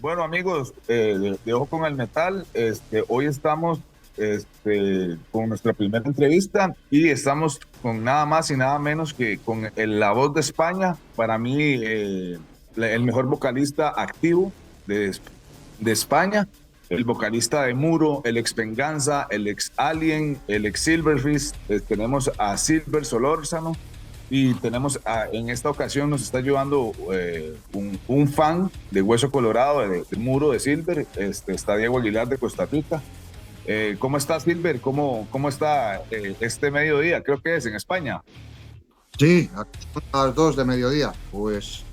Bueno, amigos, de Ojo con el Metal, hoy estamos con nuestra primera entrevista y estamos con nada más y nada menos que con la voz de España, para mí el mejor vocalista activo de España, el vocalista de Muro, el ex Venganza, el ex Alien, el ex Silverfish. Tenemos a Silver Solórzano. Y en esta ocasión nos está ayudando un fan de Hueso Colorado, de Muro de Silver. Está Diego Aguilar de Costa Rica. ¿Cómo está Silver? ¿Cómo está este mediodía? Creo que es en España. Sí, aquí son las 2 de mediodía. Pues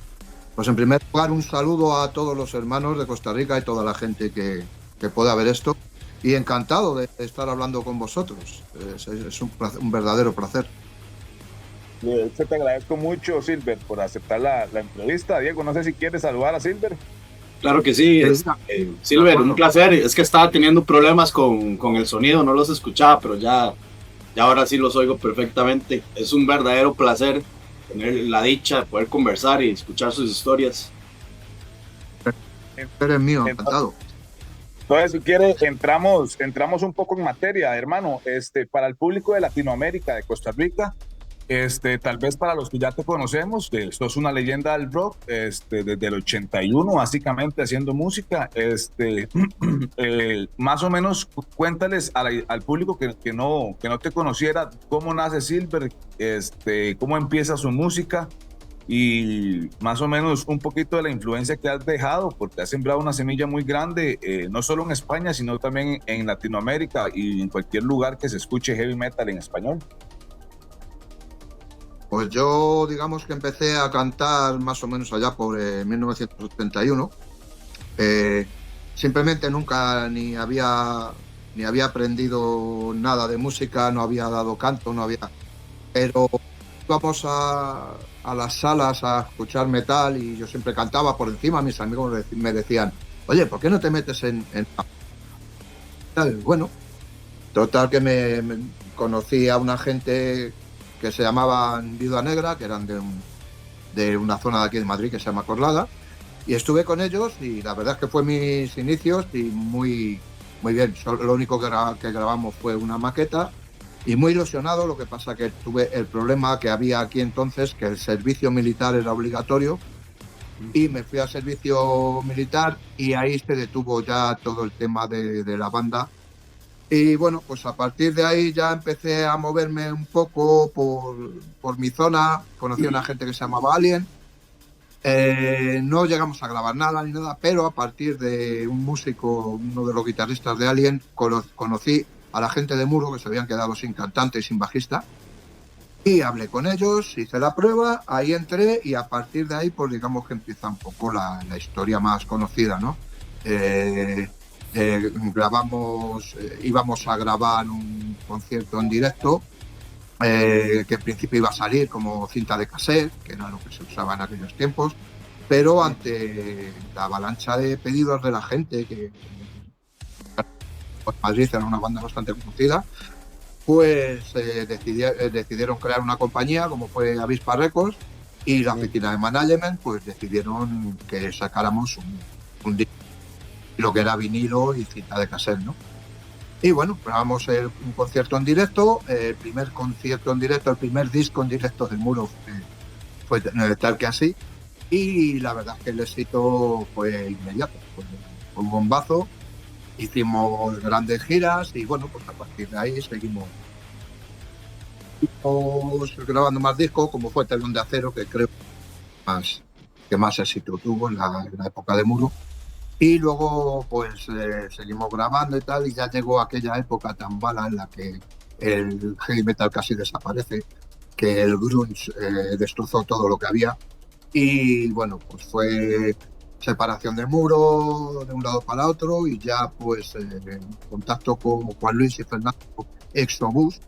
en primer lugar, un saludo a todos los hermanos de Costa Rica y toda la gente que pueda ver esto. Y encantado de estar hablando con vosotros. Es un verdadero placer. De hecho, te agradezco mucho, Silver, por aceptar la entrevista. Diego, no sé si quieres saludar a Silver. Claro que sí, Silver, un placer. Es que estaba teniendo problemas con el sonido, no los escuchaba, pero ya ahora sí los oigo perfectamente. Es un verdadero placer tener la dicha de poder conversar y escuchar sus historias. Eres mío, encantado. Entonces, si quiere, entramos un poco en materia, hermano. Para el público de Latinoamérica, de Costa Rica, tal vez para los que ya te conocemos, sos una leyenda del rock, desde el 81, básicamente haciendo música. Más o menos, cuéntales al público que no te conociera, cómo nace Silver, cómo empieza su música y más o menos un poquito de la influencia que has dejado, porque has sembrado una semilla muy grande, no solo en España, sino también en Latinoamérica y en cualquier lugar que se escuche heavy metal en español. Pues yo, digamos que empecé a cantar más o menos allá por 1981. Simplemente nunca ni había aprendido nada de música, no había dado canto, no había... Pero íbamos a las salas a escuchar metal y yo siempre cantaba por encima. Mis amigos me decían, oye, ¿por qué no te metes en metal? Bueno, total que me conocí a una gente que se llamaban Viuda Negra, que eran de una zona de aquí de Madrid que se llama Corlada, y estuve con ellos y la verdad es que fue mis inicios y muy bien. Lo único que grabamos fue una maqueta y muy ilusionado. Lo que pasa que tuve el problema que había aquí entonces, que el servicio militar era obligatorio, y me fui al servicio militar y ahí se detuvo ya todo el tema de la banda. Y bueno, pues a partir de ahí ya empecé a moverme un poco por mi zona. Conocí a una gente que se llamaba Alien. No llegamos a grabar nada ni nada, pero a partir de un músico, uno de los guitarristas de Alien, conocí a la gente de Muro, que se habían quedado sin cantante y sin bajista, y hablé con ellos, hice la prueba, ahí entré y a partir de ahí pues digamos que empieza un poco la historia más conocida, ¿no? Íbamos a grabar un concierto en directo, que en principio iba a salir como cinta de cassette, que era lo que se usaba en aquellos tiempos, pero ante la avalancha de pedidos de la gente, que pues, Madrid era una banda bastante conocida, pues decidieron crear una compañía como fue Avispa Records, y la oficina de management pues decidieron que sacáramos un disco, lo que era vinilo y cinta de cassette, ¿no? Y bueno, grabamos un concierto en directo, el primer concierto en directo, el primer disco en directo del Muro fue Tal que Así, y la verdad es que el éxito fue inmediato, fue un bombazo. Hicimos grandes giras y bueno, pues a partir de ahí seguimos grabando más discos, como fue Telón de Acero, que creo que más éxito tuvo en la época de Muro. Y luego pues seguimos grabando y tal, y ya llegó aquella época tan mala en la que el heavy metal casi desaparece, que el grunge destrozó todo lo que había. Y bueno, pues fue separación de Muro de un lado para otro, y ya pues en contacto con Juan Luis y Fernando, Exobús,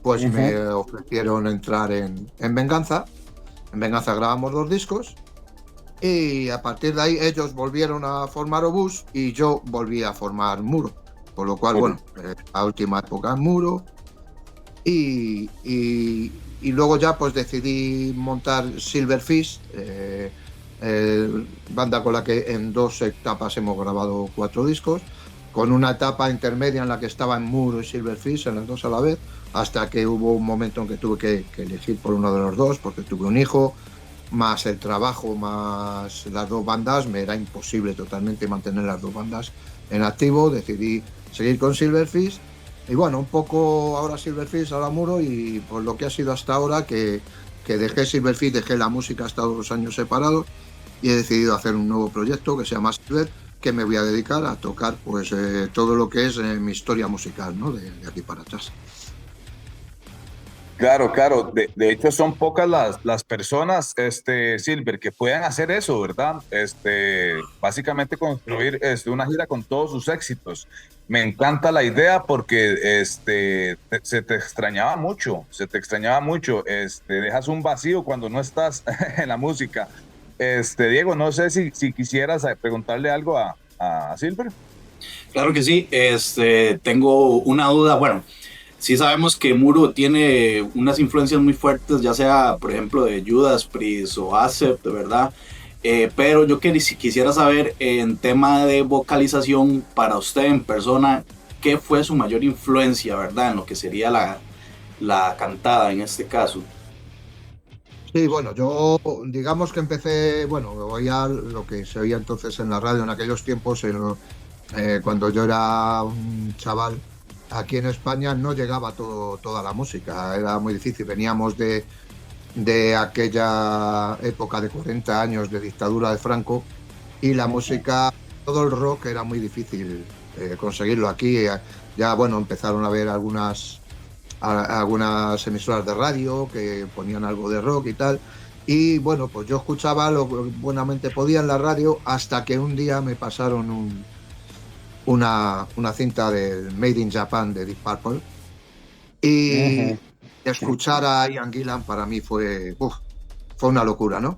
pues me ofrecieron entrar en Venganza. En Venganza grabamos 2 discos. Y a partir de ahí ellos volvieron a formar Obús y yo volví a formar Muro. Con lo cual, bueno, la última época en Muro. Y luego ya pues decidí montar Silverfish, banda con la que en 2 etapas hemos grabado 4 discos, con una etapa intermedia en la que estaba en Muro y Silverfish, en las 2 a la vez, hasta que hubo un momento en que tuve que elegir por uno de los 2, porque tuve un hijo, más el trabajo, más las 2 bandas, me era imposible totalmente mantener las 2 bandas en activo. Decidí seguir con Silverfish, y bueno, un poco ahora Silverfish, ahora Muro, y por lo que ha sido hasta ahora, que dejé Silverfish, dejé la música, he estado 2 años separados, y he decidido hacer un nuevo proyecto que se llama Silver, que me voy a dedicar a tocar pues todo lo que es mi historia musical, ¿no? De aquí para atrás. Claro, claro. De hecho, son pocas las personas, Silver, que puedan hacer eso, ¿verdad? Básicamente construir una gira con todos sus éxitos. Me encanta la idea porque se te extrañaba mucho, se te extrañaba mucho. Dejas un vacío cuando no estás en la música. Diego, no sé si quisieras preguntarle algo a Silver. Claro que sí, tengo una duda, bueno, sí sabemos que Muro tiene unas influencias muy fuertes, ya sea, por ejemplo, de Judas Priest o Accept, ¿verdad? Pero yo quisiera saber, en tema de vocalización, para usted en persona, ¿qué fue su mayor influencia, verdad? En lo que sería la cantada en este caso. Sí, bueno, yo digamos que empecé, bueno, oía lo que se oía entonces en la radio en aquellos tiempos, cuando yo era un chaval. Aquí en España no llegaba toda la música, era muy difícil. Veníamos de aquella época de 40 años de dictadura de Franco, y la música, todo el rock era muy difícil conseguirlo. Aquí ya, bueno, empezaron a haber algunas emisoras de radio que ponían algo de rock y tal. Y bueno, pues yo escuchaba lo que buenamente podía en la radio, hasta que un día me pasaron una cinta del Made in Japan de Deep Purple, y escuchar a Ian Gillan para mí fue una locura, ¿no?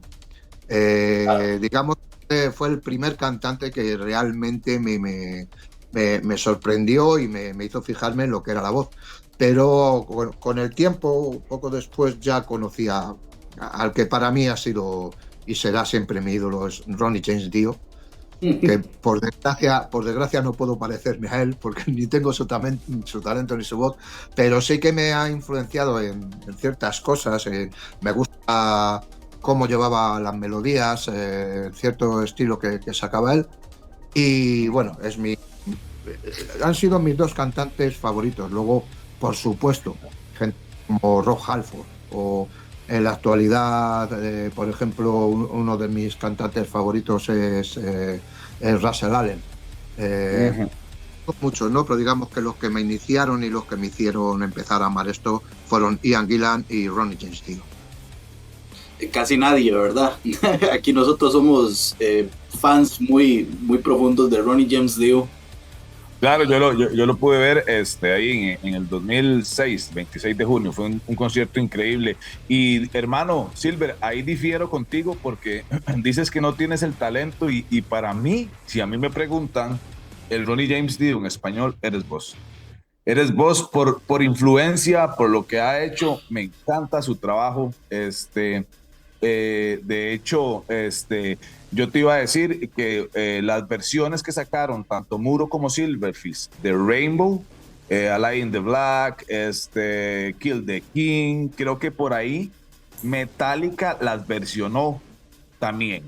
Digamos que fue el primer cantante que realmente me sorprendió y me hizo fijarme en lo que era la voz. Pero con el tiempo, poco después, ya conocía al que para mí ha sido y será siempre mi ídolo, es Ronnie James Dio, que por desgracia no puedo parecerme a él, porque ni tengo su talento ni su voz, pero sí que me ha influenciado en ciertas cosas. Me gusta cómo llevaba las melodías, cierto estilo que sacaba él, y bueno, han sido mis 2 cantantes favoritos. Luego, por supuesto, gente como Rob Halford, o en la actualidad, por ejemplo, uno de mis cantantes favoritos es Russell Allen. Muchos, ¿no? Pero digamos que los que me iniciaron y los que me hicieron empezar a amar esto fueron Ian Gillan y Ronnie James Dio. Casi nadie, ¿verdad? Aquí nosotros somos fans muy, muy profundos de Ronnie James Dio. Claro, yo lo pude ver ahí en el 2006, 26 de junio. Fue un concierto increíble. Y hermano Silver, ahí difiero contigo porque dices que no tienes el talento, y para mí, si a mí me preguntan, el Ronnie James Dio en español, eres vos. Eres vos por influencia, por lo que ha hecho. Me encanta su trabajo. De hecho, yo te iba a decir que las versiones que sacaron tanto Muro como Silverfish de Rainbow, Alive in the Black, Kill the King, creo que por ahí Metallica las versionó también.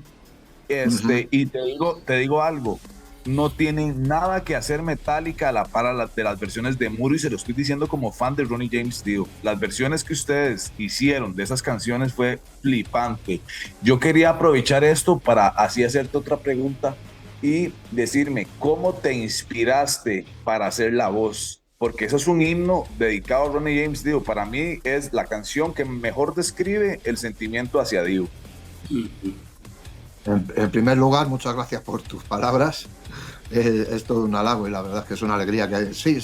Y te digo algo, no tienen nada que hacer Metallica a la par de las versiones de Muro, y se lo estoy diciendo como fan de Ronnie James Dio. Las versiones que ustedes hicieron de esas canciones fue flipante. Yo quería aprovechar esto para así hacerte otra pregunta y decirme cómo te inspiraste para hacer la voz, porque eso es un himno dedicado a Ronnie James Dio. Para mí es la canción que mejor describe el sentimiento hacia Dio. En primer lugar, muchas gracias por tus palabras. Es todo un halago, y la verdad es que es una alegría que sí,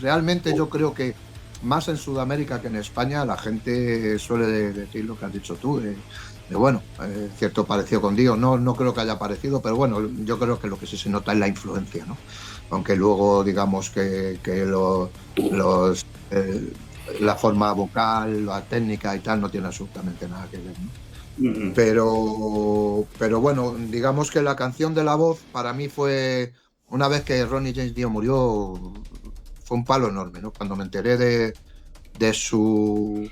realmente yo creo que más en Sudamérica que en España la gente suele decir lo que has dicho tú, bueno, cierto parecido con Dio. No creo que haya parecido, pero bueno, yo creo que lo que sí se nota es la influencia, ¿no? Aunque luego digamos que la forma vocal, la técnica y tal, no tiene absolutamente nada que ver, ¿no? Ujú. Pero bueno, digamos que la canción de la voz para mí fue, una vez que Ronnie James Dio murió, fue un palo enorme, ¿no? Cuando me enteré de su,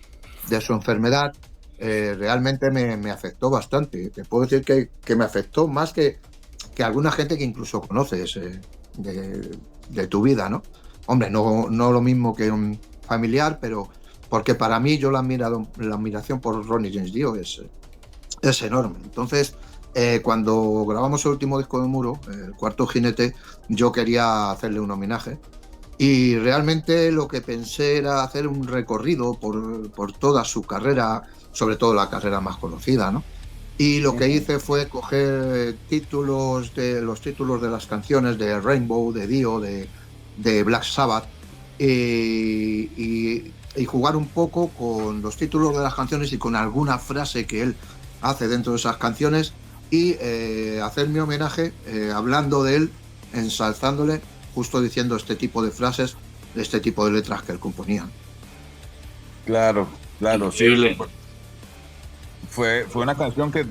de su enfermedad, realmente me afectó bastante. Te puedo decir que me afectó más que alguna gente que incluso conoces de tu vida, ¿no? Hombre, no lo mismo que un familiar, pero porque para mí yo la admiración por Ronnie James Dio es enorme. Entonces, cuando grabamos el último disco de Muro, el Cuarto Jinete, yo quería hacerle un homenaje. Y realmente lo que pensé era hacer un recorrido por toda su carrera, sobre todo la carrera más conocida, ¿no? Y lo que hice fue coger los títulos de las canciones de Rainbow, de Dio, de Black Sabbath, y jugar un poco con los títulos de las canciones y con alguna frase que él hace dentro de esas canciones y hacer mi homenaje hablando de él, ensalzándole, justo diciendo este tipo de frases, de este tipo de letras que él componía. Claro, claro, sí. Increíble. Fue una canción que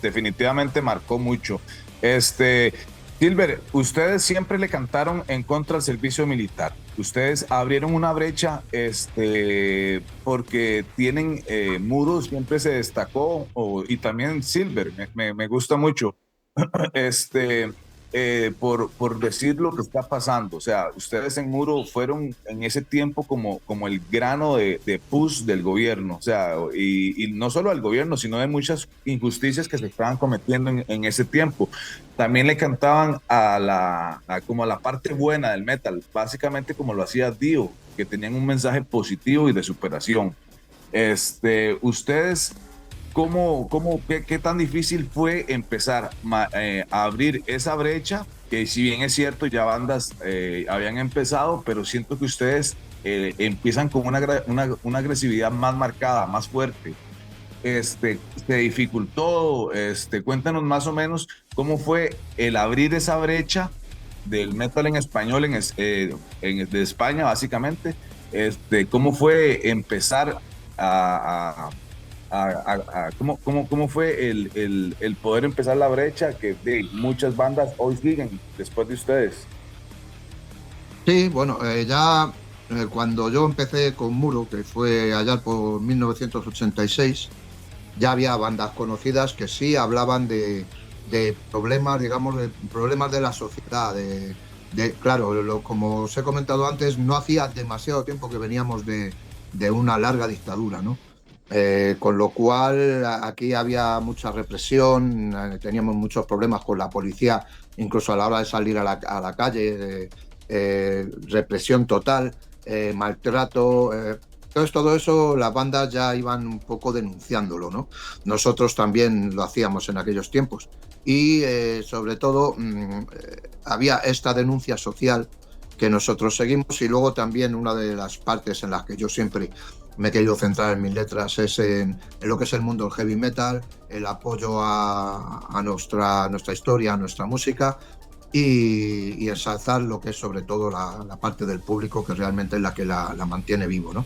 definitivamente marcó mucho. Silver, ustedes siempre le cantaron en contra del servicio militar. Ustedes abrieron una brecha, porque tienen Muro, siempre se destacó, y también Silver, me gusta mucho, este, por decir lo que está pasando. O sea, ustedes en Muro fueron en ese tiempo como el grano de push del gobierno. O sea, y no solo del gobierno, sino de muchas injusticias que se estaban cometiendo en ese tiempo. También le cantaban como a la parte buena del metal, básicamente como lo hacía Dio, que tenían un mensaje positivo y de superación. Ustedes, qué tan difícil fue empezar a abrir esa brecha? Que si bien es cierto, ya bandas habían empezado, pero siento que ustedes empiezan con una agresividad más marcada, más fuerte. Se dificultó. Cuéntanos más o menos cómo fue el abrir esa brecha del metal en español de España, básicamente. Cómo fue empezar cómo fue el poder empezar la brecha que muchas bandas hoy siguen después de ustedes. Sí, bueno, ya cuando yo empecé con Muro, que fue allá por 1986, ya había bandas conocidas que sí hablaban de problemas, digamos, de problemas de la sociedad. Claro, como os he comentado antes, no hacía demasiado tiempo que veníamos de una larga dictadura, ¿no? Con lo cual aquí había mucha represión, teníamos muchos problemas con la policía, incluso a la hora de salir a la calle, represión total, maltrato. Entonces todo eso las bandas ya iban un poco denunciándolo, ¿no? Nosotros también lo hacíamos en aquellos tiempos. Y sobre todo había esta denuncia social que nosotros seguimos, y luego también una de las partes en las que yo siempre me he querido centrar en mis letras es en lo que es el mundo del heavy metal, el apoyo a nuestra historia, a nuestra música, y ensalzar lo que es sobre todo la parte del público, que realmente es la que la mantiene vivo, ¿no?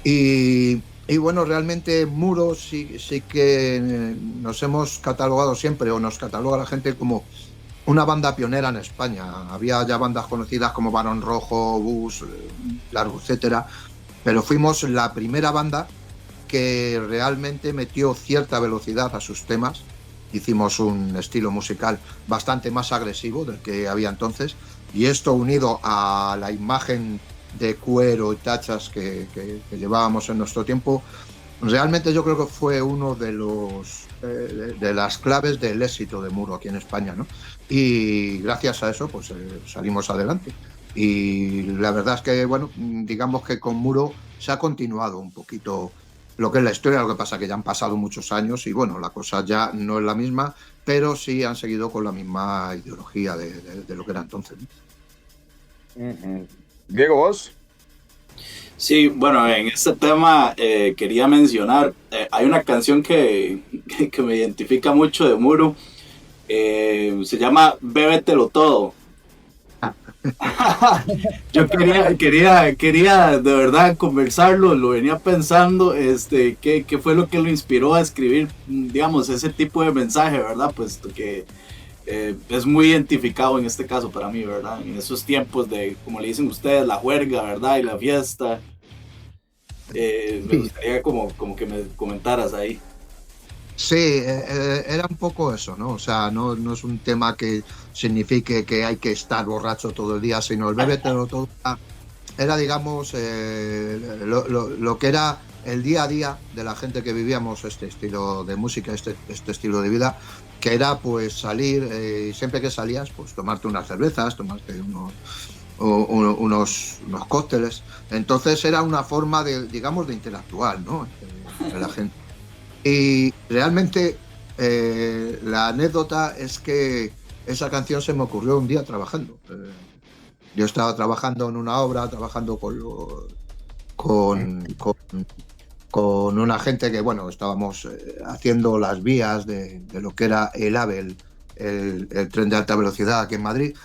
Y bueno, realmente Muro sí que nos hemos catalogado siempre, o nos cataloga la gente como una banda pionera en España. Había ya bandas conocidas como Barón Rojo, Bus, Largo, etcétera, pero fuimos la primera banda que realmente metió cierta velocidad a sus temas. Hicimos un estilo musical bastante más agresivo del que había entonces, y esto unido a la imagen de cuero y tachas que llevábamos en nuestro tiempo, realmente yo creo que fue uno de las claves del éxito de Muro aquí en España, ¿no? Y gracias a eso pues salimos adelante. Y la verdad es que, bueno, digamos que con Muro se ha continuado un poquito lo que es la historia. Lo que pasa que ya han pasado muchos años y, bueno, la cosa ya no es la misma, pero sí han seguido con la misma ideología de lo que era entonces, ¿no? Diego, vos. Sí, bueno, en este tema quería mencionar, hay una canción que me identifica mucho de Muro, se llama Bébetelo Todo. Yo quería de verdad conversarlo, lo venía pensando, qué fue lo que lo inspiró a escribir, digamos, ese tipo de mensaje, ¿verdad? Puesto que es muy identificado en este caso para mí, ¿verdad? En esos tiempos de, como le dicen ustedes, la juerga, ¿verdad? Y la fiesta. Me Sí, gustaría como que me comentaras ahí. sí, era un poco eso, ¿no? O sea, no es un tema que signifique que hay que estar borracho todo el día, sino el bébetelo todo era, digamos, lo que era el día a día de la gente que vivíamos este estilo de música, este estilo de vida, que era pues salir, y siempre que salías, pues tomarte unas cervezas, tomarte unos cócteles. Entonces era una forma de, digamos, de interactuar, ¿no? Entre la gente. Y realmente la anécdota es que esa canción se me ocurrió un día trabajando. Yo estaba trabajando en una obra, trabajando con, con, con una gente que, bueno, estábamos haciendo las vías de lo que era el AVE, el tren de alta velocidad aquí en Madrid,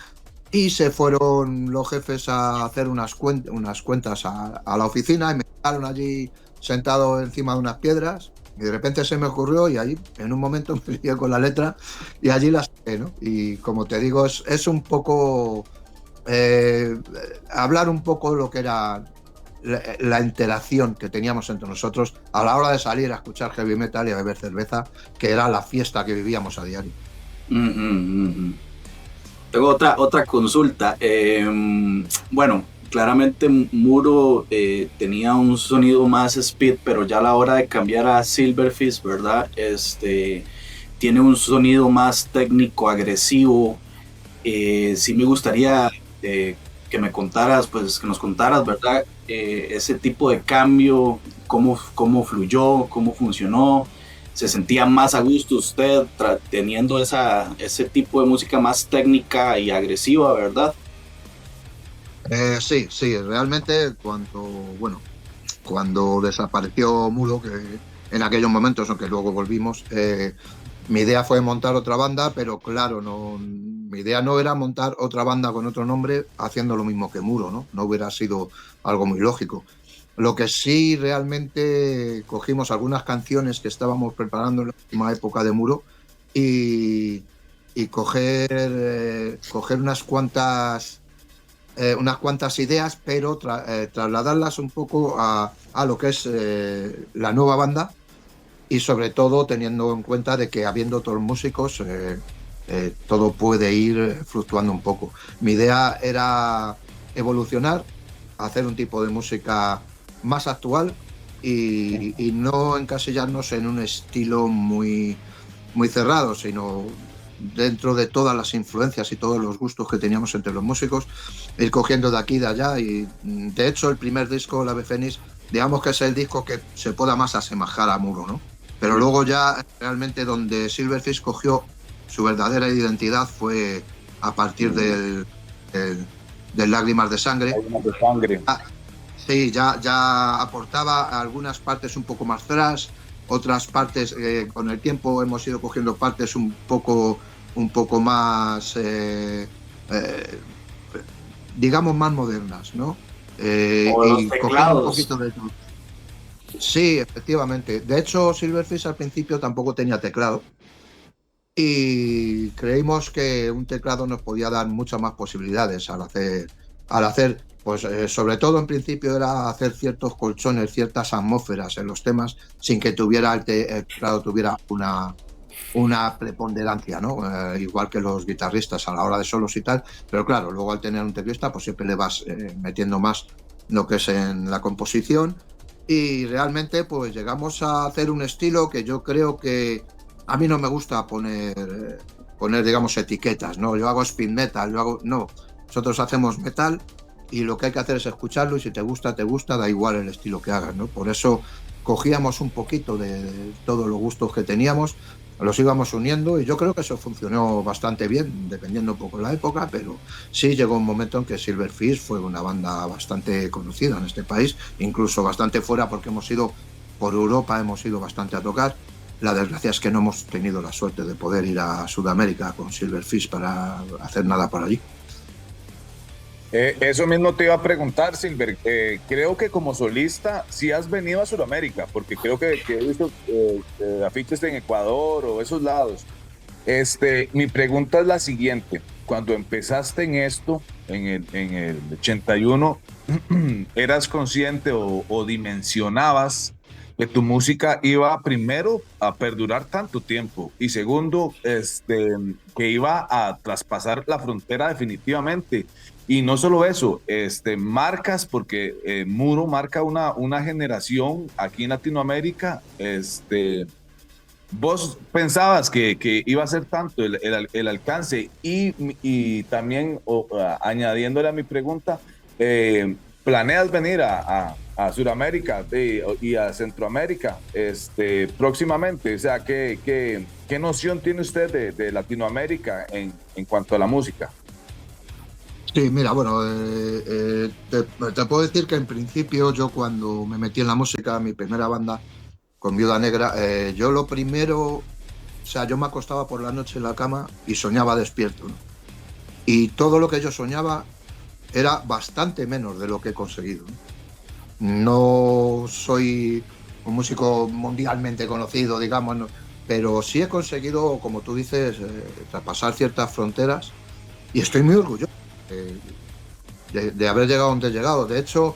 y se fueron los jefes a hacer unas cuentas a la oficina y me dejaron allí sentado encima de unas piedras. Y de repente se me ocurrió y allí, en un momento, me lié con la letra y allí la saqué, ¿no? Y como te digo, es un poco eh, hablar un poco de lo que era la interacción que teníamos entre nosotros a la hora de salir a escuchar heavy metal y a beber cerveza, que era la fiesta que vivíamos a diario. Tengo otra consulta. Bueno, claramente Muro tenía un sonido más speed, pero ya a la hora de cambiar a Silverfish, ¿verdad? Tiene un sonido más técnico, agresivo. Sí me gustaría que me contaras, pues que nos contaras, ¿verdad? Ese tipo de cambio, cómo fluyó, cómo funcionó. ¿Se sentía más a gusto usted teniendo ese tipo de música más técnica y agresiva, verdad? Sí, sí, realmente bueno, cuando desapareció Mudo, que en aquellos momentos, aunque luego volvimos, mi idea fue montar otra banda, pero claro, mi idea no era montar otra banda con otro nombre haciendo lo mismo que Muro, ¿no? No hubiera sido algo muy lógico. Lo que sí realmente cogimos algunas canciones que estábamos preparando en la última época de Muro y, y coger unas cuantas ideas, pero trasladarlas un poco a lo que es la nueva banda y sobre todo teniendo en cuenta de que habiendo otros músicos todo puede ir fluctuando un poco. Mi idea era evolucionar, hacer un tipo de música más actual y no encasillarnos en un estilo muy cerrado, sino dentro de todas las influencias y todos los gustos que teníamos entre los músicos, ir cogiendo de aquí y de allá. Y de hecho, el primer disco, La Ave Fénix, digamos que es el disco que se pueda más asemejar a Muro, ¿no? Pero luego ya realmente donde Silverfish cogió su verdadera identidad fue a partir del Lágrimas de Sangre. Lágrimas de sangre. Sí, ya aportaba algunas partes un poco más thrash, otras partes con el tiempo hemos ido cogiendo partes un poco más, digamos, más modernas, ¿no? O los Y cogiendo un teclados. poquito de todo. Sí, efectivamente. De hecho, Silverfish al principio tampoco tenía teclado y creímos que un teclado nos podía dar muchas más posibilidades al hacer, pues sobre todo en principio era hacer ciertos colchones, ciertas atmósferas en los temas sin que el teclado tuviera una preponderancia, ¿no? Igual que los guitarristas a la hora de solos y tal, pero claro, luego al tener un teclista pues siempre le vas metiendo más lo que es en la composición y realmente pues llegamos a hacer un estilo que yo creo que a mí no me gusta poner digamos etiquetas, ¿no? Yo hago speed metal, no, nosotros hacemos metal y lo que hay que hacer es escucharlo y si te gusta, da igual el estilo que hagas, ¿no? Por eso cogíamos un poquito de todos los gustos que teníamos, los íbamos uniendo y yo creo que eso funcionó bastante bien, dependiendo un poco de la época, pero sí llegó un momento en que Silverfish fue una banda bastante conocida en este país, incluso bastante fuera porque por Europa hemos ido bastante a tocar. La desgracia es que no hemos tenido la suerte de poder ir a Sudamérica con Silverfish para hacer nada por allí. Eso mismo te iba a preguntar, Silver. Creo que como solista sí has venido a Sudamérica, porque creo que he visto afiches en Ecuador o esos lados. Mi pregunta es la siguiente. Cuando empezaste en esto, en el 81, ¿eras consciente o dimensionabas que tu música iba primero a perdurar tanto tiempo y segundo, que iba a traspasar la frontera definitivamente? Y no solo eso, marcas, porque Muro marca una generación aquí en Latinoamérica. ¿Vos pensabas que iba a ser tanto el alcance? Y también, añadiéndole a mi pregunta, ¿planeas venir a Sudamérica y a Centroamérica próximamente? O sea, ¿qué noción tiene usted de Latinoamérica en cuanto a la música? Sí, mira, bueno, te puedo decir que en principio yo cuando me metí en la música, mi primera banda con Viuda Negra, yo lo primero, o sea, yo me acostaba por la noche en la cama y soñaba despierto, ¿no? Y todo lo que yo soñaba era bastante menos de lo que he conseguido, ¿no? No soy un músico mundialmente conocido, digamos, ¿no? Pero sí he conseguido, como tú dices, traspasar ciertas fronteras y estoy muy orgulloso eh, de haber llegado donde he llegado. De hecho,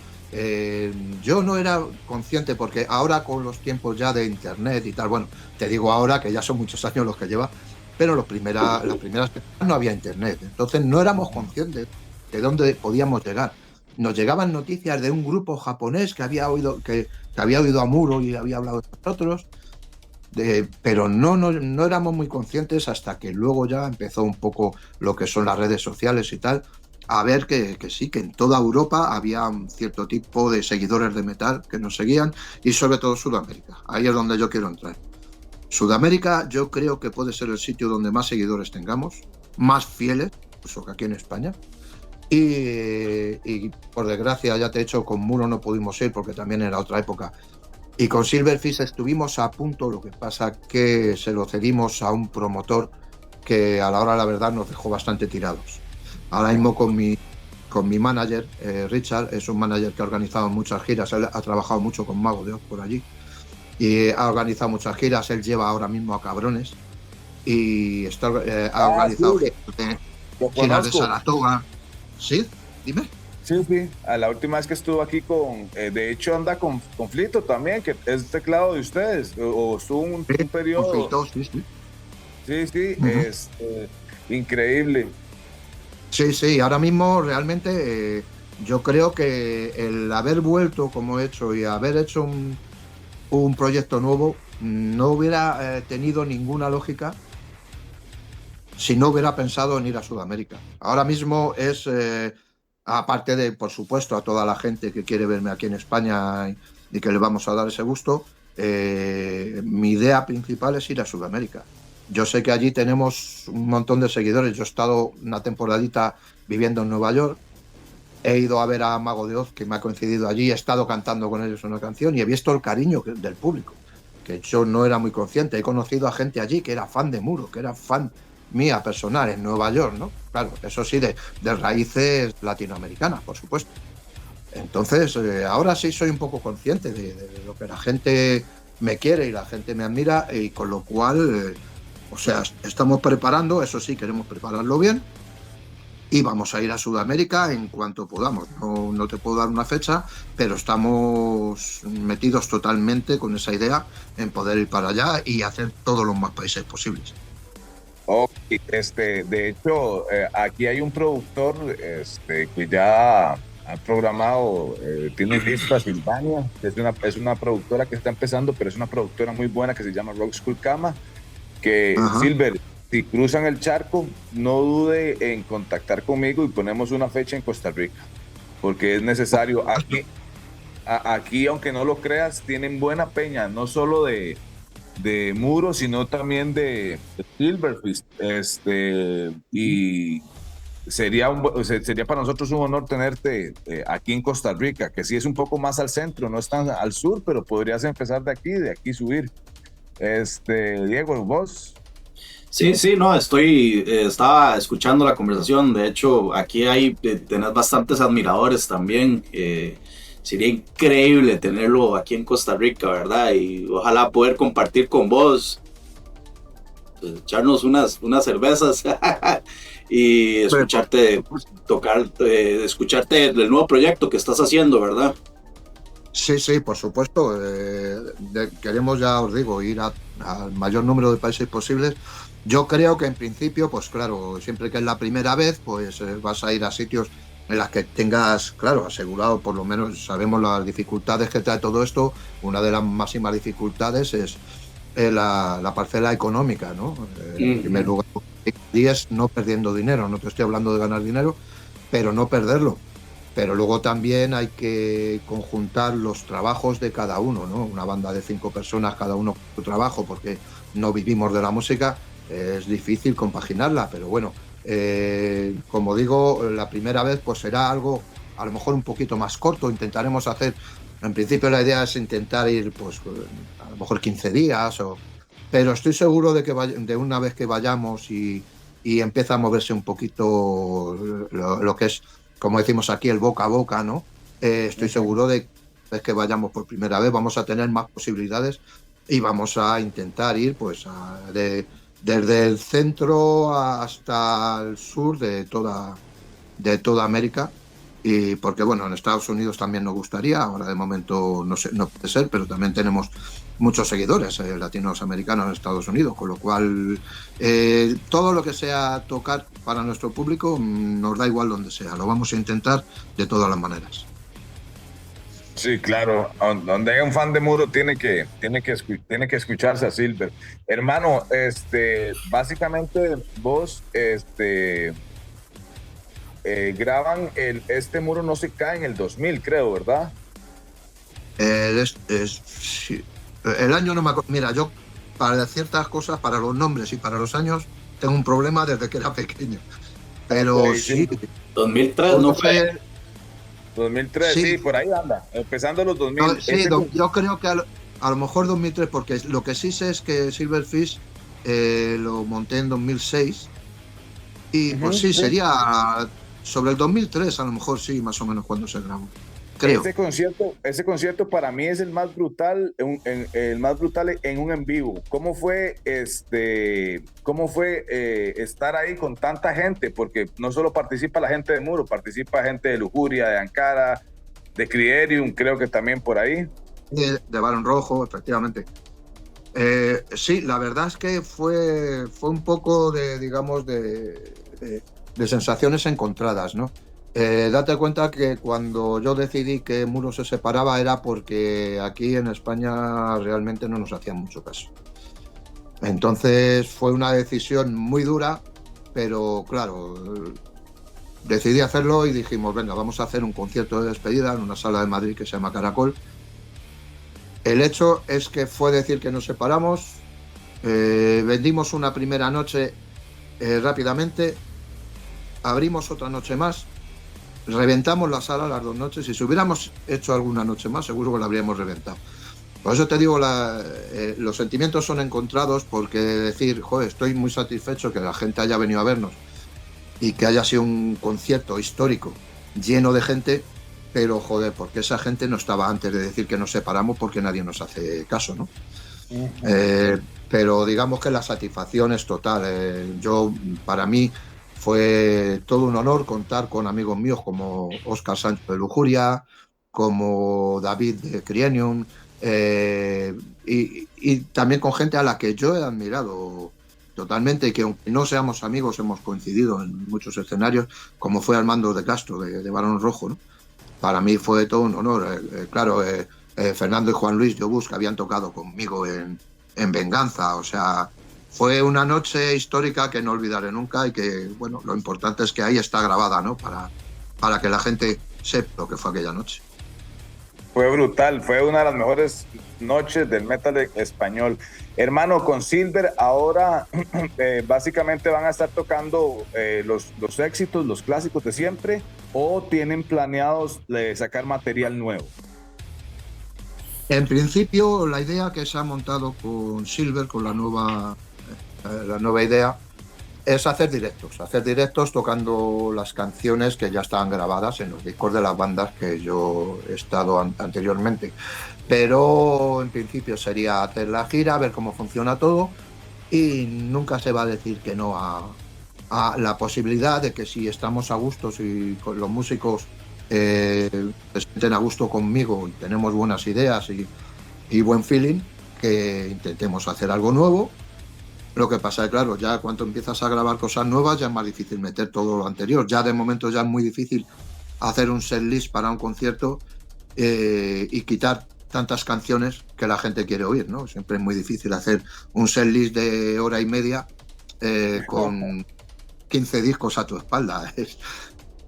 yo no era consciente, porque ahora con los tiempos ya de internet y tal, bueno, te digo ahora que ya son muchos años los que lleva, pero las primeras no había internet, entonces no éramos conscientes de dónde podíamos llegar. Nos llegaban noticias de un grupo japonés que había oído a Muro y había hablado de nosotros, pero no éramos muy conscientes hasta que luego ya empezó un poco lo que son las redes sociales y tal, a ver que sí, que en toda Europa había un cierto tipo de seguidores de metal que nos seguían, y sobre todo Sudamérica. Ahí es donde yo quiero entrar. Sudamérica yo creo que puede ser el sitio donde más seguidores tengamos, más fieles, incluso que aquí en España. Y por desgracia, ya te he dicho, con Muro no pudimos ir porque también era otra época. Y con Silverfish estuvimos a punto, lo que pasa que se lo cedimos a un promotor que a la hora de la verdad nos dejó bastante tirados. Ahora mismo con mi manager, Richard, es un manager que ha organizado muchas giras, él ha trabajado mucho con Mago de Oz por allí y ha organizado muchas giras, él lleva ahora mismo a Cabrones y ha Sí, organizado lo giras de conozco. Saratoga. ¿Sí? Dime. Sí, sí. A la última vez que estuvo aquí de hecho anda con Conflicto también, que es teclado de ustedes, o estuvo Sí, un periodo. conflictos, sí, sí. Sí, sí, Uh-huh. increíble. Sí, sí, ahora mismo realmente yo creo que el haber vuelto como he hecho y haber hecho un proyecto nuevo no hubiera tenido ninguna lógica si no hubiera pensado en ir a Sudamérica. Ahora mismo es, aparte de, por supuesto, a toda la gente que quiere verme aquí en España y que le vamos a dar ese gusto, mi idea principal es ir a Sudamérica. Yo sé que allí tenemos un montón de seguidores. Yo he estado una temporadita viviendo en Nueva York. He ido a ver a Mago de Oz, que me ha coincidido allí. He estado cantando con ellos una canción y he visto el cariño del público, que yo no era muy consciente. He conocido a gente allí que era fan de Muro, que era fan mía personal en Nueva York, ¿no? Claro, eso sí, de raíces latinoamericanas, por supuesto. Entonces, ahora sí soy un poco consciente de lo que la gente me quiere y la gente me admira, y con lo cual, o sea, estamos preparando, eso sí, queremos prepararlo bien, y vamos a ir a Sudamérica en cuanto podamos. No te puedo dar una fecha, pero estamos metidos totalmente con esa idea en poder ir para allá y hacer todos los más países posibles. Ok, de hecho, aquí hay un productor que ya ha programado, tiene lista Silvania, que es una productora que está empezando, pero es una productora muy buena que se llama Rock School Kama, que Ajá. Silver, si cruzan el charco, no dude en contactar conmigo y ponemos una fecha en Costa Rica, porque es necesario. Aquí, aunque no lo creas, tienen buena peña, no solo de Muro, sino también de Silverfish. Y sería para nosotros un honor tenerte aquí en Costa Rica, que sí es un poco más al centro, no es tan al sur, pero podrías empezar de aquí subir. Diego, vos. Sí, sí, no, estaba escuchando la conversación. De hecho, aquí tenés bastantes admiradores también. Sería increíble tenerlo aquí en Costa Rica, ¿verdad? Y ojalá poder compartir con vos, pues, echarnos unas cervezas y Pues, escucharte tocar, escucharte del nuevo proyecto que estás haciendo, ¿verdad? sí, sí, por supuesto. Queremos, ya os digo, ir al mayor número de países posibles. Yo creo que en principio, pues claro, siempre que es la primera vez, pues vas a ir a sitios en las que tengas, claro, asegurado, por lo menos sabemos las dificultades que trae todo esto. Una de las máximas dificultades es la parcela económica, ¿no? En primer Ujú. lugar, y es no perdiendo dinero. No te estoy hablando de ganar dinero, pero no perderlo. Pero luego también hay que conjuntar los trabajos de cada uno, ¿no? Una banda de 5 personas, cada uno con su trabajo, porque no vivimos de la música, es difícil compaginarla, pero bueno, como digo, la primera vez pues será algo a lo mejor un poquito más corto. Intentaremos hacer, en principio la idea es intentar ir pues a lo mejor 15 días, pero estoy seguro de que de una vez que vayamos y empieza a moverse un poquito lo que es, como decimos aquí, el boca a boca, ¿no? Estoy seguro de que que vayamos por primera vez vamos a tener más posibilidades y vamos a intentar ir pues desde el centro hasta el sur de toda América. Y porque bueno, en Estados Unidos también nos gustaría, ahora de momento no sé, no puede ser, pero también tenemos muchos seguidores latinoamericanos en Estados Unidos, con lo cual todo lo que sea tocar para nuestro público nos da igual donde sea, lo vamos a intentar de todas las maneras. Sí, claro. Donde hay un fan de Muro tiene que escucharse a Silver. Hermano, básicamente vos, graban este Muro no se cae en el 2000, creo, ¿verdad? Sí, el año no me acuerdo. Mira, yo para ciertas cosas, para los nombres y para los años, tengo un problema desde que era pequeño. Ok, Pero sí, sí, 2003, ¿no puede fue? ser, 2003, sí, sí, por ahí anda, empezando los no, 2000. sí, yo creo que a lo mejor 2003, porque lo que sí sé es que Silverfish lo monté en 2006 y pues Ujú, sí, sí. sería sobre el 2003 a lo mejor sí, más o menos cuando se grabó, creo. Ese concierto para mí es el más brutal, el más brutal en un en vivo. ¿Cómo fue estar ahí con tanta gente? Porque no solo participa la gente de Muro, participa gente de Lujuria, de Ankara, de Criterium, creo que también por ahí. De Barón Rojo, efectivamente. Sí, la verdad es que fue un poco de, digamos, de sensaciones encontradas, ¿no? Date cuenta que cuando yo decidí que Muro se separaba era porque aquí en España realmente no nos hacían mucho caso. Entonces fue una decisión muy dura, pero claro, decidí hacerlo y dijimos, venga, vamos a hacer un concierto de despedida en una sala de Madrid que se llama Caracol. El hecho es que fue decir que nos separamos. Vendimos una primera noche rápidamente, abrimos otra noche más, reventamos la sala las 2 noches y si hubiéramos hecho alguna noche más seguro que la habríamos reventado. Por eso te digo, los sentimientos son encontrados porque decir, joder, estoy muy satisfecho que la gente haya venido a vernos y que haya sido un concierto histórico lleno de gente, pero joder, porque esa gente no estaba antes de decir que nos separamos porque nadie nos hace caso, ¿no? Ujú. Eh, pero digamos que la satisfacción es total. Para mí fue todo un honor contar con amigos míos como Óscar Sancho de Lujuria, como David de Crienium, y también con gente a la que yo he admirado totalmente y que aunque no seamos amigos hemos coincidido en muchos escenarios, como fue Armando de Castro de Barón Rojo, ¿no? Para mí fue todo un honor. Claro, Fernando y Juan Luis Llobus, que habían tocado conmigo en Venganza. O sea, fue una noche histórica que no olvidaré nunca y que, bueno, lo importante es que ahí está grabada, ¿no? Para que la gente sepa lo que fue aquella noche. Fue brutal, fue una de las mejores noches del metal español. Hermano, con Silver ahora básicamente van a estar tocando los éxitos, los clásicos de siempre, o tienen planeados sacar material nuevo. En principio, la idea que se ha montado con Silver, con la nueva la nueva idea es hacer directos tocando las canciones que ya estaban grabadas en los discos de las bandas que yo he estado anteriormente. Pero en principio sería hacer la gira, ver cómo funciona todo y nunca se va a decir que no a la posibilidad de que si estamos a gusto, si los músicos se sienten a gusto conmigo y tenemos buenas ideas y buen feeling, que intentemos hacer algo nuevo. Lo que pasa es, claro, ya cuando empiezas a grabar cosas nuevas ya es más difícil meter todo lo anterior. Ya de momento ya es muy difícil hacer un setlist para un concierto y quitar tantas canciones que la gente quiere oír, ¿no? Siempre es muy difícil hacer un setlist de hora y media con 15 discos a tu espalda.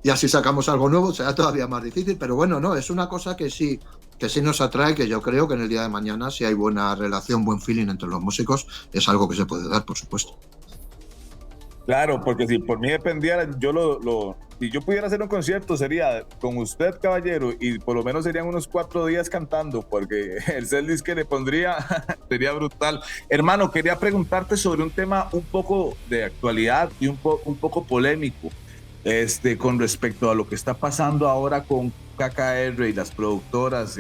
Y así sacamos algo nuevo, será todavía más difícil, pero bueno, no, es una cosa que sí nos atrae, que yo creo que en el día de mañana, si hay buena relación, buen feeling entre los músicos, es algo que se puede dar, por supuesto. Claro, porque si por mí dependiera, si yo pudiera hacer un concierto sería con usted, caballero, y por lo menos serían unos 4 días cantando, porque el setlist que le pondría sería brutal. Hermano, quería preguntarte sobre un tema un poco de actualidad y un poco polémico, con respecto a lo que está pasando ahora con KKR y las productoras,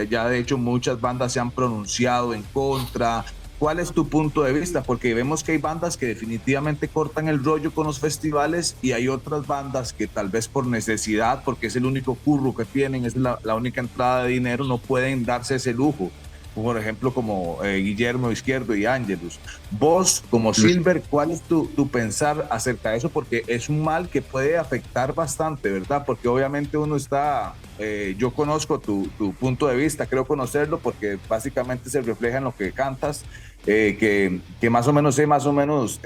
ya de hecho muchas bandas se han pronunciado en contra. ¿Cuál es tu punto de vista? Porque vemos que hay bandas que definitivamente cortan el rollo con los festivales y hay otras bandas que tal vez por necesidad, porque es el único curro que tienen, es la única entrada de dinero, no pueden darse ese lujo. Por ejemplo, como Guillermo Izquierdo y Ángelus. Vos, como Silver, ¿cuál es tu pensar acerca de eso? Porque es un mal que puede afectar bastante, ¿verdad? Porque obviamente uno está, yo conozco tu punto de vista, creo conocerlo, porque básicamente se refleja en lo que cantas, que más o menos sé más o menos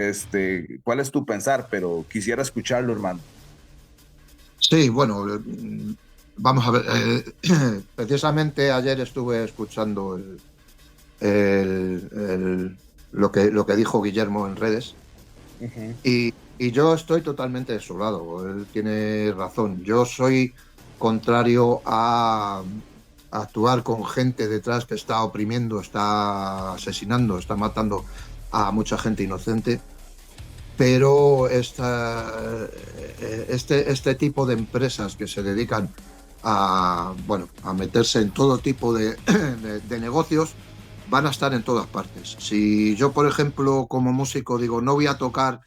cuál es tu pensar, pero quisiera escucharlo, hermano. Sí, bueno, vamos a ver, precisamente ayer estuve escuchando lo que dijo Guillermo en redes. Uh-huh. Y yo estoy totalmente de su lado, él tiene razón. Yo soy contrario a actuar con gente detrás que está oprimiendo, está asesinando, está matando a mucha gente inocente. Pero este tipo de empresas que se dedican a meterse en todo tipo de negocios van a estar en todas partes. Si yo, por ejemplo, como músico digo, no voy a tocar,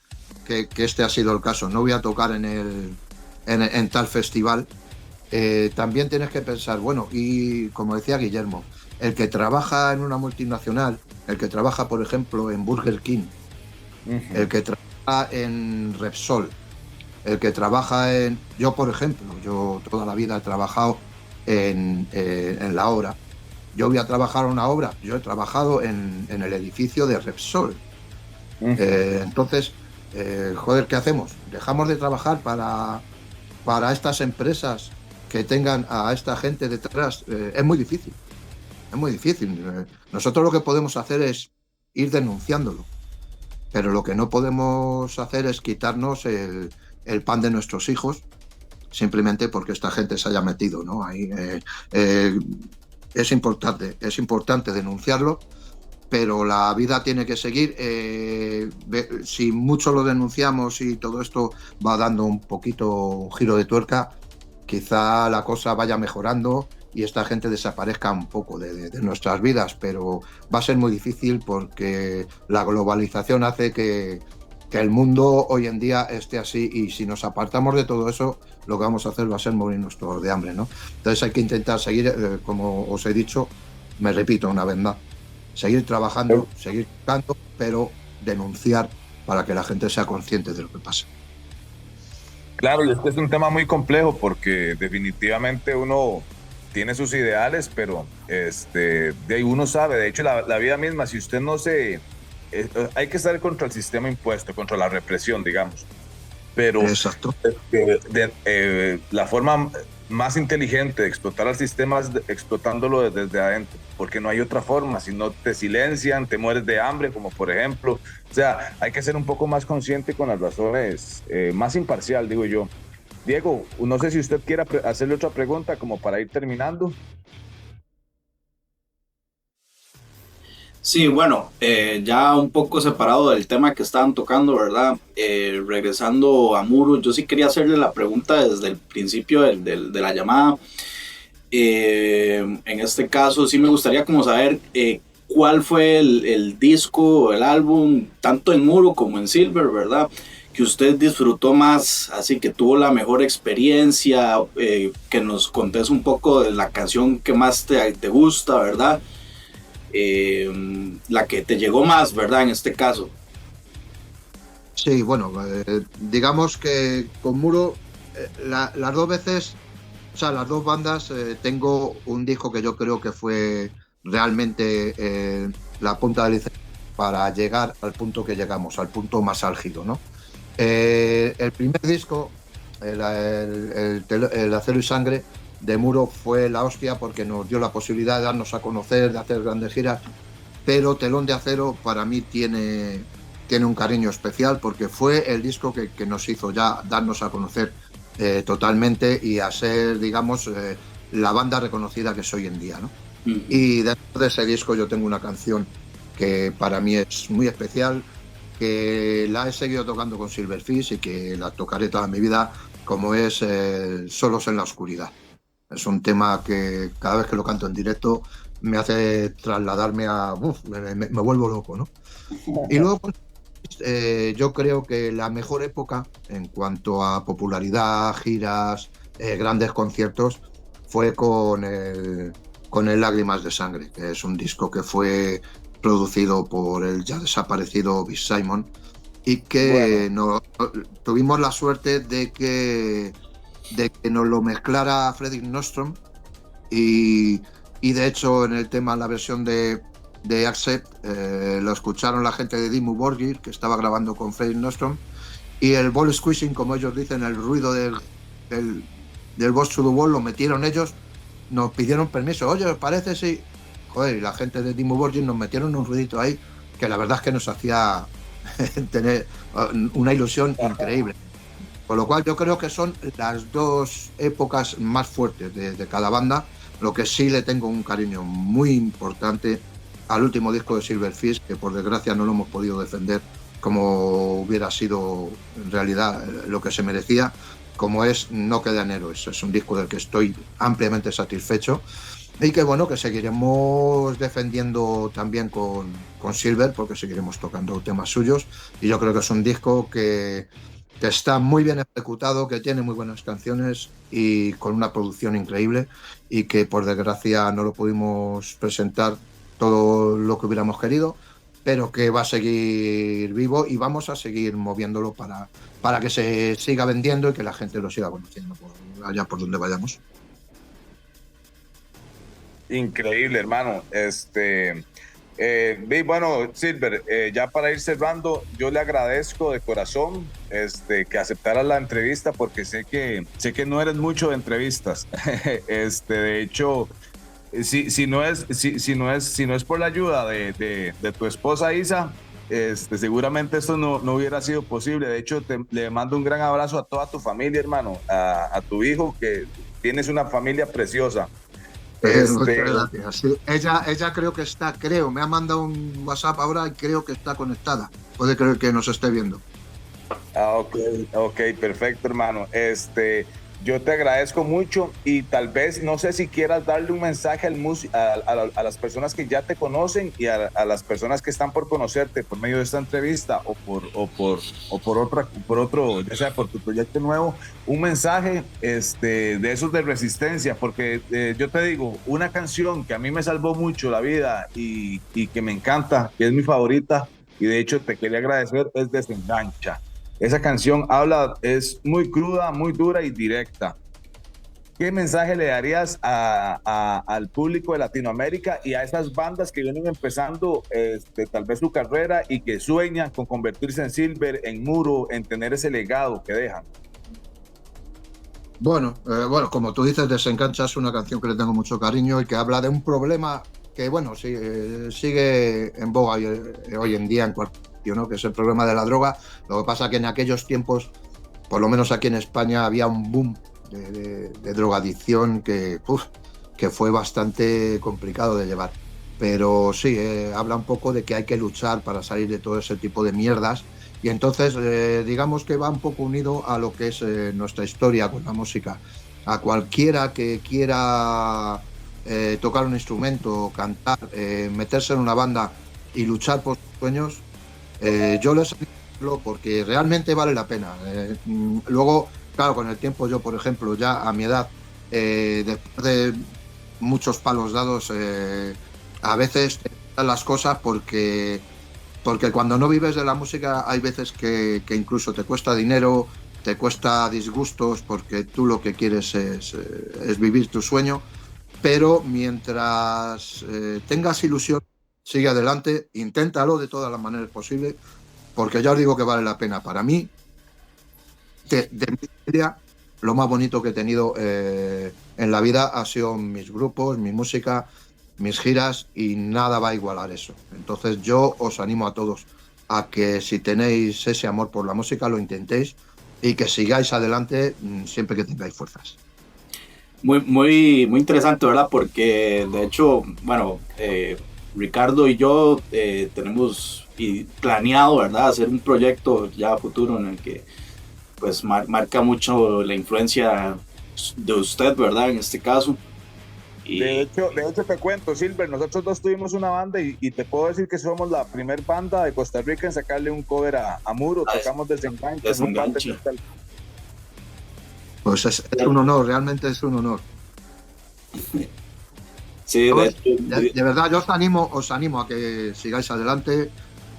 que este ha sido el caso, no voy a tocar en tal festival, también tienes que pensar, bueno, y como decía Guillermo, el que trabaja en una multinacional, el que trabaja, por ejemplo, en Burger King, uh-huh, el que trabaja en Repsol, el que trabaja en... Yo, por ejemplo, yo toda la vida he trabajado en la obra. Yo voy a trabajar una obra, yo he trabajado en el edificio de Repsol. Uh-huh. Entonces, joder, ¿qué hacemos? ¿Dejamos de trabajar para estas empresas que tengan a esta gente detrás? Es muy difícil, es muy difícil. Nosotros lo que podemos hacer es ir denunciándolo. Pero lo que no podemos hacer es quitarnos el pan de nuestros hijos simplemente porque esta gente se haya metido, ¿no? Ahí, es importante denunciarlo, pero la vida tiene que seguir. Si mucho lo denunciamos y todo esto va dando un giro de tuerca, quizá la cosa vaya mejorando y esta gente desaparezca un poco de nuestras vidas, pero va a ser muy difícil porque la globalización hace que el mundo hoy en día esté así y si nos apartamos de todo eso, lo que vamos a hacer va a ser morirnos todos de hambre, ¿no? Entonces hay que intentar seguir, como os he dicho, me repito una vez más, seguir trabajando, seguir tocando, pero denunciar para que la gente sea consciente de lo que pasa. Claro, y este es un tema muy complejo porque definitivamente uno tiene sus ideales, pero de ahí uno sabe, de hecho la vida misma, si usted no se... hay que estar contra el sistema impuesto, contra la represión, digamos. Pero exacto. La forma más inteligente de explotar al sistema es explotándolo desde adentro, porque no hay otra forma. Si no te silencian, te mueres de hambre, como por ejemplo. O sea, hay que ser un poco más consciente con las razones, más imparcial, digo yo. Diego, no sé si usted quiera hacerle otra pregunta como para ir terminando. Sí, bueno, ya un poco separado del tema que estaban tocando, ¿verdad? Regresando a Muro, yo sí quería hacerle la pregunta desde el principio de la llamada. En este caso sí me gustaría como saber cuál fue el disco, el álbum, tanto en Muro como en Silver, ¿verdad? Que usted disfrutó más, así que tuvo la mejor experiencia, que nos contés un poco de la canción que más te gusta, ¿verdad? La que te llegó más, ¿verdad? En este caso. Sí, bueno, digamos que con Muro, las dos veces, o sea, las dos bandas, tengo un disco que yo creo que fue realmente la punta del iceberg para llegar al punto que llegamos, al punto más álgido, ¿no? El primer disco, el Acero y Sangre de Muro, fue la hostia porque nos dio la posibilidad de darnos a conocer, de hacer grandes giras, pero Telón de Acero para mí tiene un cariño especial porque fue el disco que nos hizo ya darnos a conocer totalmente y a ser, digamos, la banda reconocida que es hoy en día, ¿no? Uh -huh. Y dentro de ese disco yo tengo una canción que para mí es muy especial, que la he seguido tocando con Silverfish y que la tocaré toda mi vida, como es Solos en la Oscuridad. Es un tema que cada vez que lo canto en directo me hace trasladarme a... me vuelvo loco, ¿no? Y luego yo creo que la mejor época en cuanto a popularidad, giras, grandes conciertos, fue con el Lágrimas de Sangre, que es un disco que fue producido por el ya desaparecido Bill Simon y que Bueno, tuvimos la suerte de que nos lo mezclara Fredrik Nostrom y de hecho en el tema, la versión de Accept, lo escucharon la gente de Dimmu Borgir, que estaba grabando con Fredrik Nostrom, y el ball squishing, como ellos dicen, el ruido del Boss to the Wall, lo metieron ellos, nos pidieron permiso, oye, ¿os parece si...? Joder, y la gente de Dimmu Borgir nos metieron un ruidito ahí, que la verdad es que nos hacía tener una ilusión increíble. Con lo cual yo creo que son las dos épocas más fuertes de cada banda. Lo que sí le tengo un cariño muy importante al último disco de Silverfish, que por desgracia no lo hemos podido defender como hubiera sido en realidad lo que se merecía, como es No quedan héroes. Es un disco del que estoy ampliamente satisfecho y que bueno, que seguiremos defendiendo también con Silver, porque seguiremos tocando temas suyos, y yo creo que es un disco que está muy bien ejecutado, que tiene muy buenas canciones y con una producción increíble, y que por desgracia no lo pudimos presentar todo lo que hubiéramos querido, pero que va a seguir vivo y vamos a seguir moviéndolo para que se siga vendiendo y que la gente lo siga conociendo allá por donde vayamos. increíble, hermano. Bueno, Silver, ya para ir cerrando, yo le agradezco de corazón que aceptara la entrevista, porque sé que no eres mucho de entrevistas. De hecho, si no es por la ayuda de tu esposa Isa, seguramente esto no hubiera sido posible. De hecho, le mando un gran abrazo a toda tu familia, hermano, a tu hijo, que tienes una familia preciosa. Muchas gracias. Sí, ella creo me ha mandado un WhatsApp ahora y creo que está conectada. Puede creer que nos esté viendo. Ok, perfecto, hermano. Yo te agradezco mucho, y tal vez, no sé si quieras darle un mensaje a las personas que ya te conocen y a las personas que están por conocerte por medio de esta entrevista por otro, ya sea por tu proyecto nuevo, un mensaje de esos de resistencia, porque yo te digo, una canción que a mí me salvó mucho la vida y que me encanta, que es mi favorita, y de hecho te quería agradecer, es Desengancha. Esa canción es muy cruda, muy dura y directa. ¿Qué mensaje le darías al público de Latinoamérica y a esas bandas que vienen empezando tal vez su carrera y que sueñan con convertirse en Silver, en Muro, en tener ese legado que dejan? Bueno, como tú dices, Desengancha es una canción que le tengo mucho cariño y que habla de un problema que, bueno, sí, sigue en boga hoy en día en cualquier sitio, ¿no? Que es el problema de la droga. Lo que pasa que en aquellos tiempos, por lo menos aquí en España, había un boom de drogadicción que fue bastante complicado de llevar. pero sí, habla un poco de que hay que luchar para salir de todo ese tipo de mierdas. Y entonces, digamos que va un poco unido a lo que es nuestra historia con la música. A cualquiera que quiera tocar un instrumento, cantar, meterse en una banda y luchar por sus sueños, yo les animo porque realmente vale la pena. Luego, claro, con el tiempo yo, por ejemplo, ya a mi edad, después de muchos palos dados, a veces te gustan las cosas porque cuando no vives de la música hay veces que incluso te cuesta dinero, te cuesta disgustos, porque tú lo que quieres es vivir tu sueño, pero mientras tengas ilusión, sigue adelante, inténtalo de todas las maneras posibles, porque ya os digo que vale la pena. Para mí, de mi vida, lo más bonito que he tenido en la vida ha sido mis grupos, mi música, mis giras, y nada va a igualar eso. Entonces yo os animo a todos a que si tenéis ese amor por la música lo intentéis y que sigáis adelante siempre que tengáis fuerzas. Muy interesante, ¿verdad? Porque de hecho, bueno, Ricardo y yo tenemos planeado, ¿verdad? Hacer un proyecto ya a futuro en el que pues marca mucho la influencia de usted, ¿verdad? En este caso. Y De hecho te cuento, Silver, nosotros dos tuvimos una banda y te puedo decir que somos la primer banda de Costa Rica en sacarle un cover a Muro. Tocamos Desenganche. Pues es un honor, realmente es un honor. Sí, de hecho, de verdad, yo os animo a que sigáis adelante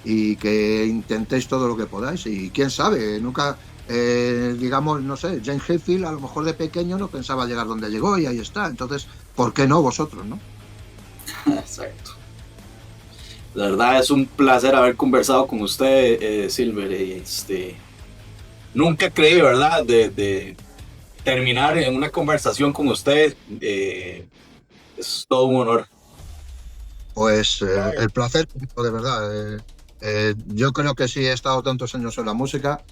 y que intentéis todo lo que podáis. Y quién sabe, nunca, digamos, no sé, James Hetfield a lo mejor de pequeño no pensaba llegar donde llegó y ahí está. Entonces, ¿por qué no vosotros, no? Exacto. La verdad es un placer haber conversado con usted, Silver. Nunca creí, ¿verdad?, de terminar en una conversación con usted. Es todo un honor. Pues el placer, de verdad. Yo creo que sí he estado tantos años en la música.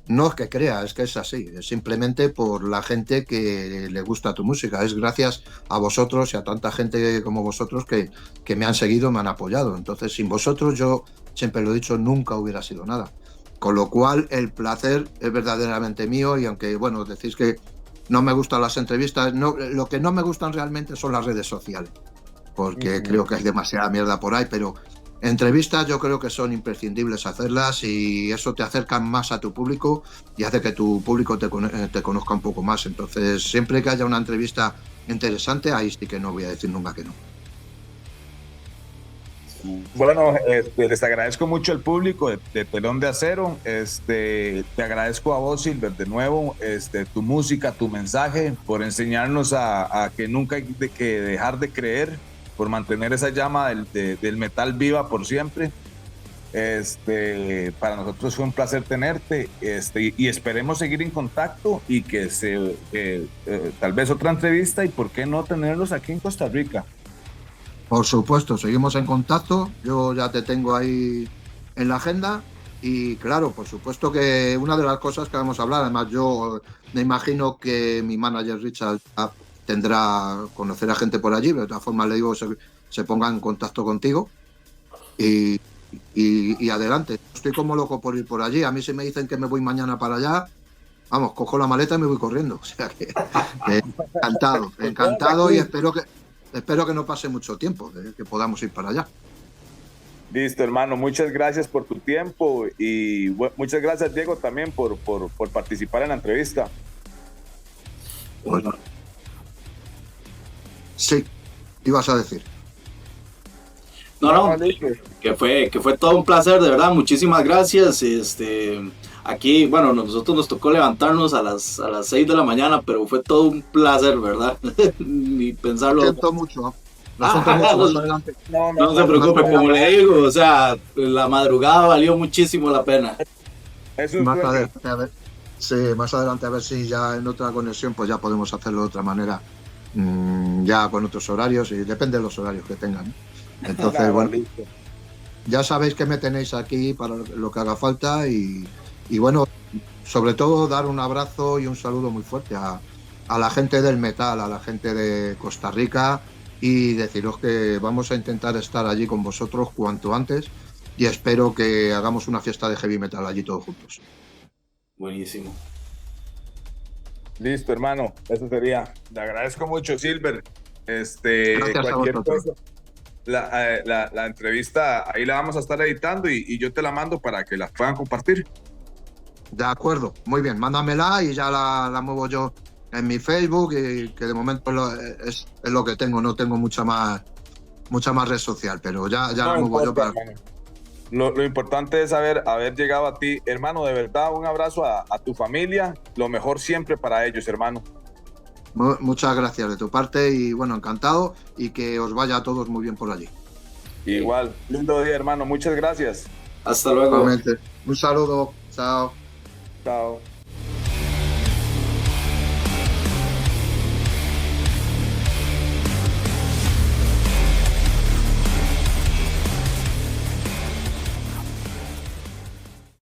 No es que crea, es que es así. Es simplemente por la gente que le gusta tu música. Es gracias a vosotros y a tanta gente como vosotros que me han seguido, me han apoyado. Entonces, sin vosotros, yo siempre lo he dicho, nunca hubiera sido nada. Con lo cual, el placer es verdaderamente mío. Y aunque, bueno, decís que no me gustan las entrevistas, no, lo que no me gustan realmente son las redes sociales, porque creo que hay demasiada mierda por ahí, pero entrevistas yo creo que son imprescindibles hacerlas y eso te acerca más a tu público y hace que tu público te conozca un poco más. Entonces, siempre que haya una entrevista interesante, ahí sí que no voy a decir nunca que no. Bueno, les agradezco mucho al público de Telón de Acero. Te agradezco a vos, Silver, de nuevo, tu música, tu mensaje, por enseñarnos a que nunca hay que dejar de creer, por mantener esa llama del metal viva por siempre. Para nosotros fue un placer tenerte, y esperemos seguir en contacto y que tal vez otra entrevista y por qué no tenerlos aquí en Costa Rica. Por supuesto, seguimos en contacto. Yo ya te tengo ahí en la agenda. Y claro, por supuesto que una de las cosas que vamos a hablar, además yo me imagino que mi manager Richard tendrá conocer a gente por allí, pero de todas formas le digo se ponga en contacto contigo. Y adelante. Estoy como loco por ir por allí. A mí si me dicen que me voy mañana para allá, vamos, cojo la maleta y me voy corriendo. O sea que encantado y espero que no pase mucho tiempo, que podamos ir para allá. Listo, hermano, muchas gracias por tu tiempo y muchas gracias, Diego, también por participar en la entrevista. Bueno. Sí, ibas a decir. No, que fue todo un placer, de verdad, muchísimas gracias. Aquí, bueno, nosotros nos tocó levantarnos a las 6 de la mañana, pero fue todo un placer, ¿verdad? Ni pensarlo. Lo siento mucho. No se preocupe, como le digo, o sea, la madrugada valió muchísimo la pena. Más adelante a ver si ya en otra conexión pues ya podemos hacerlo de otra manera, ya con otros horarios, y depende de los horarios que tengan. Entonces, bueno, ya sabéis que me tenéis aquí para lo que haga falta y bueno, sobre todo dar un abrazo y un saludo muy fuerte a la gente del metal, a la gente de Costa Rica, y deciros que vamos a intentar estar allí con vosotros cuanto antes y espero que hagamos una fiesta de heavy metal allí todos juntos. Buenísimo. Listo, hermano. Eso sería. Le agradezco mucho, Silver. Gracias a Cualquier vosotros. cosa, la entrevista ahí la vamos a estar editando y yo te la mando para que la puedan compartir. De acuerdo, muy bien, mándamela y ya la muevo yo en mi Facebook, y que de momento es lo que tengo, no tengo mucha más red social, pero ya No la muevo yo importa, para... hermano. Lo importante es haber llegado a ti, hermano. De verdad, un abrazo a tu familia. Lo mejor siempre para ellos, hermano. Muchas gracias de tu parte y bueno, encantado y que os vaya a todos muy bien por allí. Igual, lindo día, hermano. Muchas gracias. Hasta luego. Igualmente. Un saludo, chao. Chao.